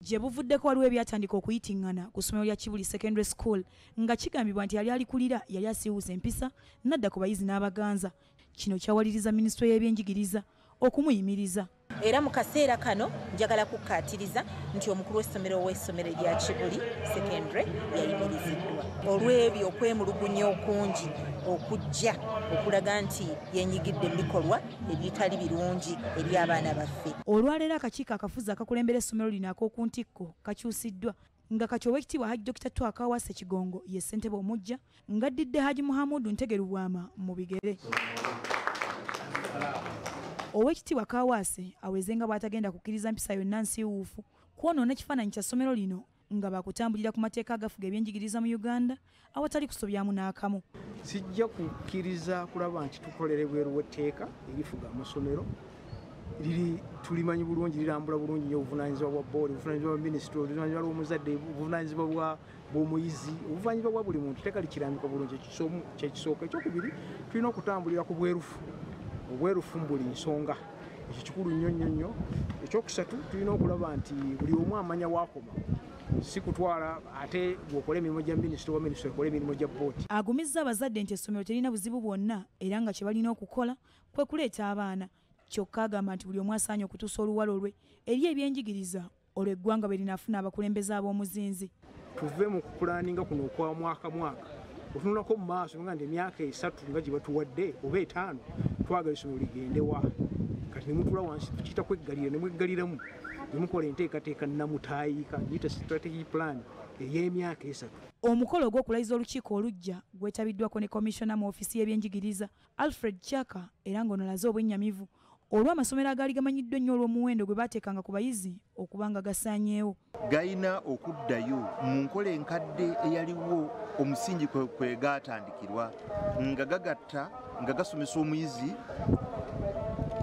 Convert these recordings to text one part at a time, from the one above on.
Gye buvuddeko waliwo ebyatandika okuyitingana ku ssomero lya Kibuli Secondary School nga kigambibwa nti yali alikulira yali asiiwuuza empisa nadda ku bayizi n'abaganza. Kino kyawaliriza Minisitule y'ebyenjigiriza okumuyimiriza. Era mu kaseera kano njagala kukkaatiriza nti omukulu w'essomero lya Kibuli Secondary yayimiriziddwa olw'ebyo okwemulugunya okungi okujja okulaga nti yenyigidde mu bikolwa ebitali birungi eri abaana baffe. Olwaleero akakiiko akafuzi akakulembera essomero lino ak'oku ntikko kakyusiddwa nga kati Oweekitiibwa Hajji Dr. Twaka Waase Kigongo ye ssentebe omujja ng'addidde Hajji Muhammadu Ntegeru Bwama mu bigere. Oweekitiibwa Kawaase aweze nga bw'atagenda kukkiriza mpisa yonna nsiiwuufu kwonoona ekifaananyi kya ssomero lino nga baakutambulira ku mateeka agafuga ebyenjigiriza mu Uganda awatali kusobyamu n'akamu. Sijja kukkiriza kulaba nti tukolere bweru w'etteeka erifuga amasomero tulimanyi bulungi lirambula bulungi nnyo obuvunaanyizibwa bwa boodi, obuvunaanyizibwa bwa minisitule, obuvunaanyizibwa bw'omuzadde, obuvunaanyizibwa bw'omuyizi, obuvunaanyizibwa bwa buli muntu teeka likirambika bulungi. Kyekisooka. Ekyokubiri tulina okutambulira ku bwerufu. Obwerufu mu buli nsonga ekyo kikulu nnyo. Ekyokusatu tulina okulaba nti buli omu amanya waakoma si kutwala ate bw'okola emirimu gya minisitule wa minisitule ekola emirimu gya boodi. Agumizza abazadde nti essomero terina buzibu bwonna era nga kye balina okukola kwe kuleeta abaana. Kyokka agamba nti buli omu asaanye okutuusa oluwalo lwe eri ebyenjigiriza olwo eggwanga bwe linaafuna abakulembeze ab'omuzinzi. Tuve mu kupulaaninga kuno okwa mwaka otunulako mu maaso nga nti emyaka 3 nga gye batuwadde oba 5 twagala essomero ligendewa. Kati ne mutula wansi tukiyita kweggalira ne mweggaliramu ne mukola enteekateeka nnamutaayiika giyita strategic plan ey'emyaka 3. Omukolo gw'okulayiza olukiiko olujja gwetabiddwako ne komishona mu ofiisi y'ebyenjigiriza Alfred Chaka era ng'onolaze obwennyamivu olw'amasomero agaali gamanyiddwa ennyo olw'omuwendo gwe baateekanga ku bayizi okuba nga gasaanyeewo. Gayina okuddayo mu nkola enkadde eyaliwo omusingi kwe gaatandikirwa nga gagatta nga gasomesa omuyizi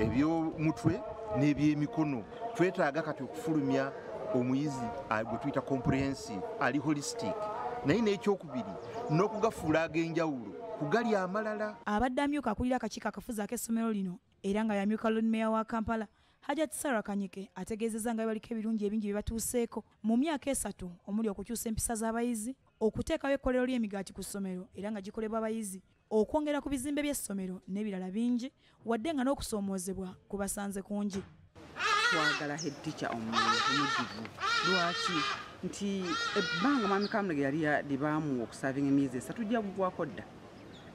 eby'omutwe n'ebyemikono. Twetaaga kati okufulumya omuyizi gwe tuyita comprehensive ali holistic naye n'ekyokubiri n'okugafuula ag'enjawulo kugali amalala. Abadde amyuka akulira akakiiko akafuzi ak'essomero lino era nga yamyuka Lord Mayor wa Kampala Hajjat Sarah Kanyike ategeezezza nga baliko ebirungi ebingi bye batuuseeko mu myaka 3 omuli okukyusa empisa z'abayizi, okuteekayo ekkolero ly'emigaati ku ssomero era nga gikolebwa abayizi, okwongera ku bizimbe by'essomero n'ebirala bingi wadde nga n'okusoomoozebwa kubasanze kungi. Twagala head teacher omujjuvu. Lwaki nti ebbanga Mwami Kamulege yali libaamu okusavinga emyezi 3 tujja buvwako dda.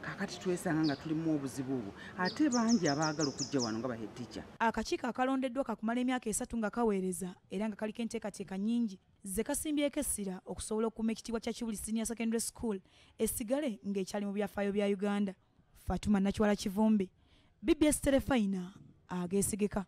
Kakati twesanga nga tulimu obuzibu obwo ate bangi abaagala okujja wano nga ba head teacher. Akakiiko akalondeddwa kakumala emyaka 3 nga kaweereza era nga kaliko enteekateeka nnyingi ze kasimbyeko essira okusobola okukuuma ekitiibwa kya Kibuli Senior Secondary School essigale ng'ekyali mu byafaayo bya Uganda. Fatuma Nakiwala Kivumbi, BBS Terefayina, ageesigeka.